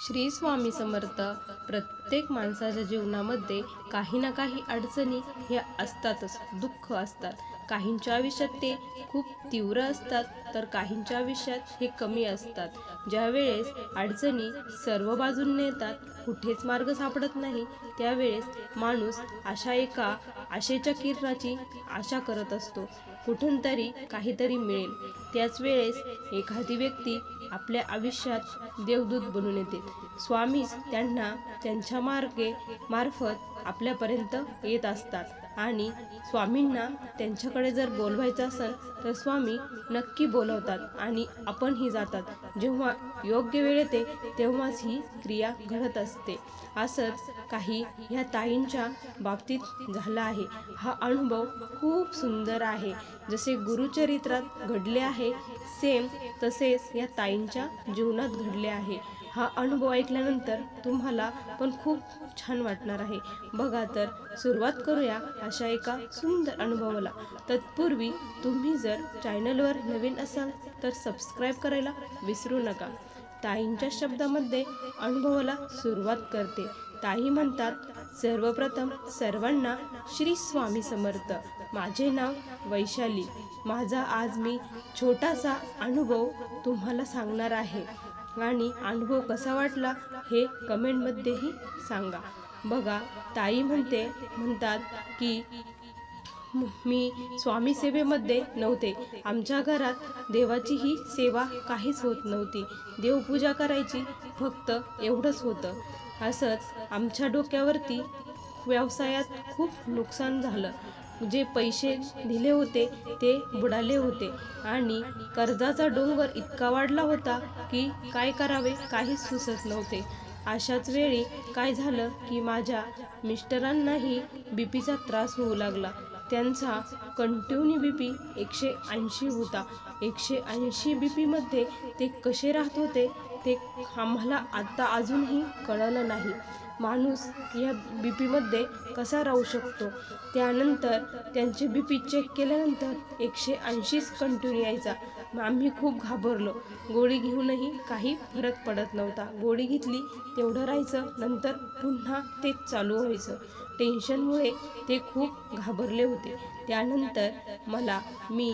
श्री स्वामी समर्थ. प्रत्येक माणसाच्या जीवनामध्ये काही ना काही अडचणी ह्या असतातच, दुःख असतात. काहींच्या आयुष्यात ते खूप तीव्र असतात तर काहींच्या आयुष्यात हे कमी असतात. ज्या वेळेस अडचणी सर्व बाजूंनी येतात, कुठेच मार्ग सापडत नाही, त्यावेळेस माणूस अशा एका आशेच्या किरणाची आशा करत असतो. कुठून तरी काहीतरी मिळेल. त्याच वेळेस एखादी व्यक्ती आपल्या आयुष्यात देवदूत बनून येते. स्वामीच त्यांना त्यांच्या मार्फत आपल्यापर्यंत येत असतात आणि स्वामींना त्यांच्याकडे जर बोलवायचं असेल तर स्वामी नक्की बोलवतात आणि आपणही जातात. जेव्हा योग्य वेळ येते तेव्हाच ही क्रिया घडत असते. असंच काही ह्या ताईंच्या बाबतीत झालं आहे. हा अनुभव खूप सुंदर आहे. जसे गुरुचरित्रात घडले आहे सेम तसेच या ताईंच्या जीवनात घडले आहे. हा अनुभव ऐकल्यानंतर तुम्हाला पण खूप छान वाटणार आहे. बघा तर सुरुवात करूया अशा एका सुंदर अनुभवाला. तत्पूर्वी तुम्ही जर चॅनलवर नवीन असाल तर सबस्क्राईब करायला विसरू नका. ताईंच्या शब्दामध्ये अनुभवाला सुरुवात करते. ताई म्हणतात, सर्वप्रथम सर्वांना श्री स्वामी समर्थ. माझे नाव वैशाली. माझा आज मी छोटासा अनुभव तुम्हाला सांगणार आहे आणि अनुभव कसा वाटला हे कमेंटमध्येही सांगा. बघा ताई म्हणतात की मी स्वामी सेवेमध्ये नव्हते. आमच्या घरात देवाची ही सेवा काहीच होत नव्हती. देवपूजा करायची फक्त एवढंच होतं. असंच आमच्या डोक्यावरती व्यवसायात खूप नुकसान झालं. जे पैसे दिले होते ते बुडाले होते आणि कर्जाचा डोंगर इतका वाढला होता की काय करावे काहीच सुचत नव्हते. अशाच वेळी काय झालं की माझ्या मिस्टरांनाही बीपीचा त्रास होऊ लागला. त्यांचा कंटिन्यू बीपी 180 होता. 180 बीपीमध्ये ते कसे राहत होते ते आम्हाला आता अजूनही कळलं नाही. माणूस या बीपीमध्ये कसा राहू शकतो. त्यानंतर त्यांचे बीपी चेक केल्यानंतर 180 कंटिन्यू यायचा. आम्ही खूप घाबरलो. गोळी घेऊनही काही फरक पडत नव्हता. गोळी घेतली तेवढं राहायचं, नंतर पुन्हा तेच चालू व्हायचं. टेन्शनमुळे ते खूप घाबरले होते. त्यानंतर मी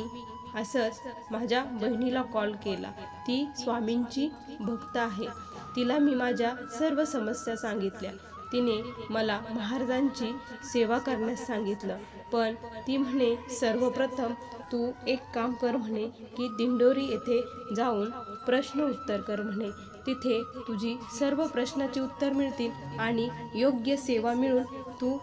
असंच माझ्या बहिणीला कॉल केला. ती स्वामींची भक्त आहे. तिला मी माझ्या सर्व समस्या सांगितल्या. तिने मला महाराजांची सेवा करण्यास सांगितलं. पण ती म्हणे सर्वप्रथम तू एक काम कर म्हणे की दिंडोरी येथे जाऊन प्रश्न उत्तर कर म्हणे. तिथे तुझी सर्व प्रश्नाची उत्तर मिळतील आणि योग्य सेवा मिळून तू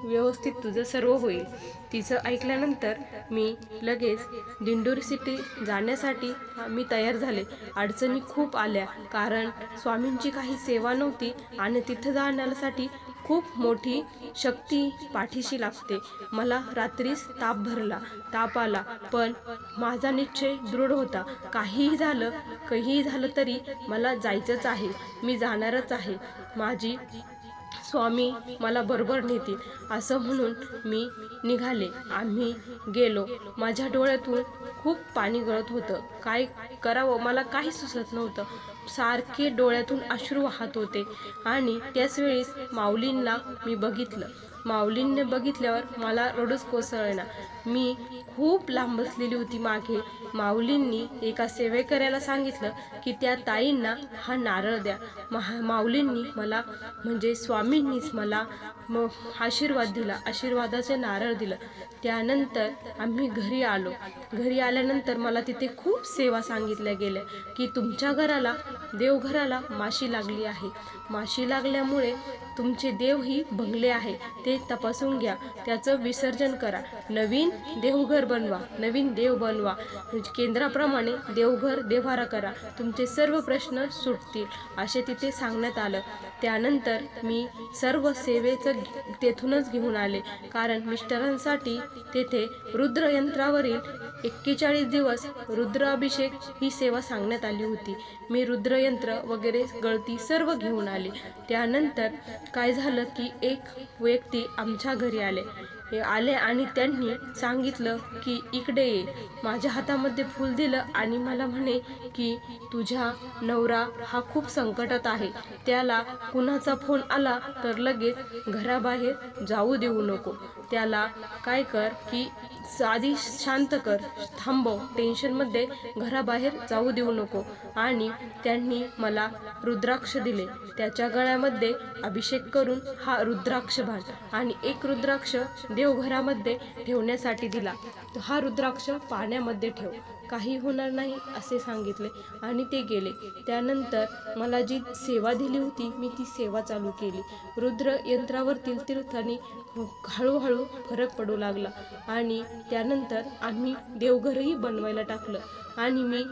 व्यवस्थित तुझं सर्व होईल. तिचं ऐकल्यानंतर मी लगेच दिंडोरी सिटी जाण्यासाठी मी तयार झाले. अडचणी खूप आल्या कारण स्वामींची काही सेवा नव्हती आणि तिथं जाण्यासाठी खूप मोठी शक्ती पाठीशी लागते. मला रात्रीच ताप आला पण माझा निश्चय दृढ होता. काहीही झालं तरी मला जायचंच आहे. मी जाणारच आहे. माझी स्वामी मला बरोबर नेतील असं म्हणून मी निघाले. आम्ही गेलो. माझ्या डोळ्यातून खूप पाणी गळत होतं. काय करावं मला काही सुचत नव्हतं. सारखे डोळ्यातून अश्रू वाहत होते आणि त्याच वेळेस माऊलींना मी बघितलं. माऊलींनी बघितल्यावर मला रडूच कोसळना. मी खूप लांब बसलेली होती मागे. माऊलींनी एका सेवेकऱ्याला सांगितलं की त्या ताईंना हा नारळ द्या. माऊलींनी मला म्हणजे स्वामींनीच मला आशीर्वाद दिला. आशीर्वादाचे नारळ दिलं. त्यानंतर आम्ही घरी आलो. घरी आल्यानंतर मला तिथे खूप सेवा सांगितल्या गेल्या की तुमच्या देवघराला माशी लागली आहे. माशी लागल्यामुळे तुमचे देव ही भंगले आहे. ते तपासून घ्या. त्याचं विसर्जन करा. नवीन देवघर बनवा. नवीन देव बनवा. केंद्राप्रमाणे देवघर देव्हारा करा. तुमचे सर्व प्रश्न सुटतील असे तिथे सांगण्यात आलं. त्यानंतर मी सर्व सेवेचं तेथूनच घेऊन आले कारण मिस्टरांसाठी तेथे रुद्रयंत्रावरील 41 दिवस रुद्राभिषेक ही सेवा सांगण्यात आली होती. मी रुद्रयंत्र वगैरे गळती सर्व घेऊन आले. त्यानंतर काय झालं की एक व्यक्ती आमच्या घरी आले. हे आले आणि त्यांनी सांगितलं की इकडे ये. माझ्या हातामध्ये फूल दिलं आणि मला म्हणे की तुझा नवरा हा खूप संकटात आहे, त्याला कुणाचा फोन आला तर लगेच घराबाहेर जाऊ देऊ नको. त्याला काय कर की आधी शांत कर, थांबव, टेन्शनमध्ये घराबाहेर जाऊ देऊ नको. आणि त्यांनी मला रुद्राक्ष दिले. त्याच्या गळ्यामध्ये अभिषेक करून हा रुद्राक्ष बांध आणि एक रुद्राक्ष देवघरामध्ये ठेवण्यासाठी दिला. हा रुद्राक्ष पाण्यामध्ये ठेव, काही होणार नाही असे सांगितले आणि ते गेले. त्यानंतर मला जी सेवा दिली होती मी ती सेवा चालू केली. रुद्र यंत्रावरतील तीर्थाने हळूहळू फरक पडू लागला आणि त्यानंतर आम्ही देवघरही बनवायला टाकलं आणि मी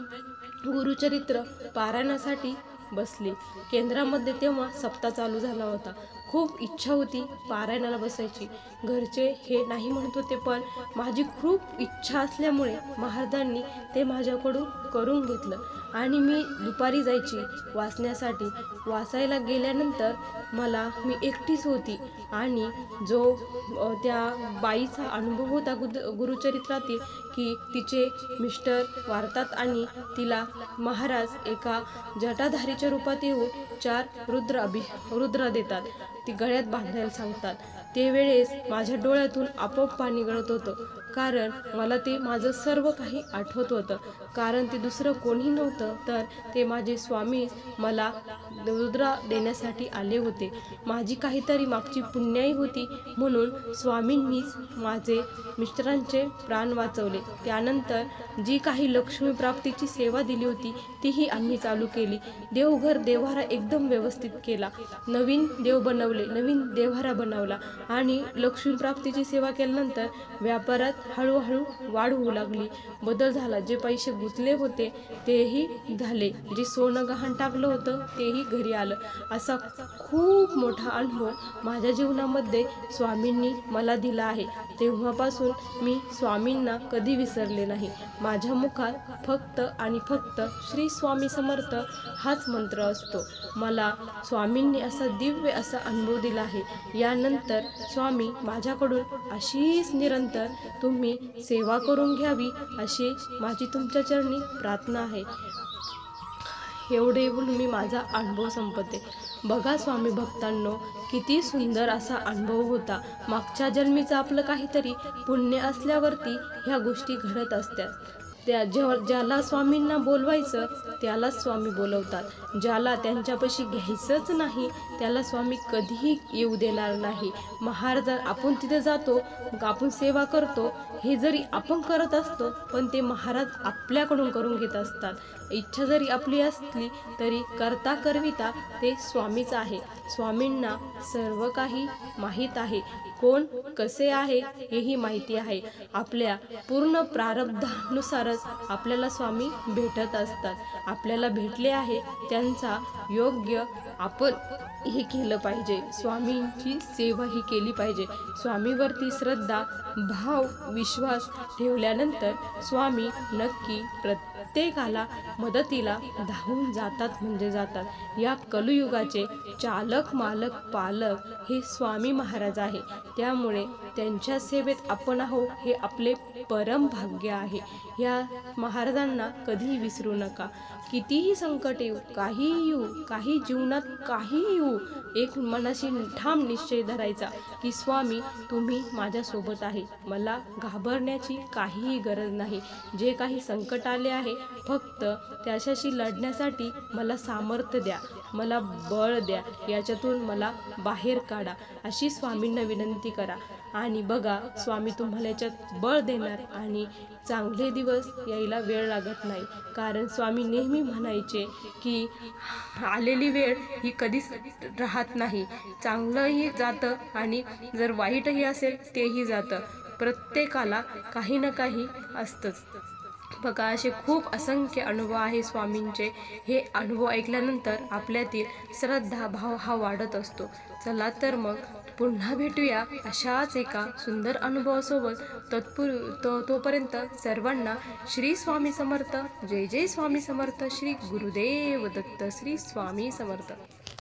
गुरुचरित्र पारायणासाठी बसले. केंद्रामध्ये तेव्हा सप्ताह चालू झाला होता. खूप इच्छा होती पारायणाला बसायची. घरचे हे नाही म्हणत होते, पण माझी खूप इच्छा असल्यामुळे महाराजांनी ते माझ्याकडून करून घेतलं आणि मी दुपारी जायची वाचण्यासाठी. वाचायला गेल्यानंतर मी एकटीच होती आणि जो त्या बाईचा अनुभव होता गुरुचरित्रातील की तिचे मिस्टर वारतात आणि तिला महाराज एका जटाधारीच्या रूपात येऊन 4 रुद्र देतात, ती गळ्यात बांधायला सांगतात. ते वेळेस माझ्या डोळ्यातून आपोआप पाणी गळत होतं, कारण मला ते माझं सर्व काही आठवत होतं. कारण ते दुसरं कोणी नव्हतं तर ते माझे स्वामी मला रुद्र देण्यासाठी आले होते. माझी काहीतरी मागची पुण्याई होती म्हणून स्वामींनीच माझे मिस्टरांचे प्राण वाचवले. त्यानंतर जी काही लक्ष्मी प्राप्तीची सेवा दिली होती तीही आम्ही चालू केली. देवघर देव्हारा एकदम व्यवस्थित केला. नवीन देव बनवले, नवीन देव्हारा बनवला आणि लक्ष्मी प्राप्तीची सेवा केल्यानंतर व्यापारात हळूहळू वाढ होऊ लागली, बदल झाला. जे पैसे गुंतले होते तेही झाले, जे सोनं गहाण टाकलं होतं तेही घरी आलं. असा खूप मोठा अनुभव माझ्या जीवनामध्ये स्वामींनी मला दिला आहे. तेव्हापासून मी स्वामींना कधी विसरले नाही. माझ्या मुखात फक्त आणि फक्त श्री स्वामी समर्थ हाच मंत्र असतो. मला स्वामींनी असा दिव्य असा अनुभव दिला आहे. यानंतर स्वामी माझ्याकडून अशीच निरंतर तुम्ही सेवा करून घ्यावी अशी माझी तुमच्या चरणी प्रार्थना आहे. एवढे बोलून मी माझा अनुभव संपते. बघा स्वामी भक्तांनो, किती सुंदर असा अनुभव होता. मागच्या जन्मीचं आपलं काहीतरी पुण्य असल्यावरती ह्या गोष्टी घडत असतात. ज्याला स्वामींना बोलवायचं त्यालाच स्वामी बोलवतात. ज्याला त्यांच्यापाशी घ्यायचंच नाही त्याला स्वामी कधीही येऊ देणार नाही. महाराज आपण तिथे जातो, आपण सेवा करतो, हे जरी आपण करत असतो पण ते महाराज आपल्याकडून करून घेत असतात. इच्छा जरी आपली असली तरी करता करविता ते स्वामीच आहे. स्वामींना सर्व काही माहीत आहे, कोण कसे आहे हेही माहिती आहे. आपल्या पूर्ण प्रारब्धानुसारच आपल्याला स्वामी भेटत असतात. आपल्याला भेटले आहे त्यांचा योग्य आपण हे केलं पाहिजे. स्वामींची सेवा ही केली पाहिजे. स्वामीवरती श्रद्धा, भाव, विश्वास ठेवल्यानंतर स्वामी नक्की प्रत्येकाला मदतीला धावून जातात म्हणजे जातात. या कलियुगाचे चालक, मालक, पालक हे स्वामी महाराज आहे. त्यामुळे त्यांच्या सेवेत आपण आहो हे आपले परम भाग्य आहे. या महाराजांना कधीही विसरू नका. कितीही संकट येऊ, काहीही येऊ, काही जीवनात काहीही येऊ, एक मनाशी ठाम निश्चय धरायचा की स्वामी तुम्ही माझ्यासोबत आहे. मला घाबरण्याची काहीही गरज नाही. जे काही संकट आले आहे फक्त त्याच्याशी लढण्यासाठी मला सामर्थ्य द्या, मला बळ द्या, याच्यातून मला बाहेर काढा अशी स्वामींना विनंती करा. आणि बघा स्वामी तुम्हाला याच्यात बळ देणार आणि चांगले दिवस यायला वेळ लागत नाही. कारण स्वामी नेहमी म्हणायचे की आलेली वेळ ही कधीच राहत नाही. चांगलंही जातं आणि जर वाईटही असेल तेही जातं. प्रत्येकाला काही ना काही असतंच. बघा असे खूप असंख्य अनुभव आहे स्वामींचे. हे अनुभव ऐकल्यानंतर आपल्यातील श्रद्धा, भाव हा वाढत असतो. चला तर मग पुन्हा भेटूया अशाच एका सुंदर अनुभवासोबत. तोपर्यंत सर्वांना श्री स्वामी समर्थ. जय जय स्वामी समर्थ. श्री गुरुदेव दत्त. श्री स्वामी समर्थ.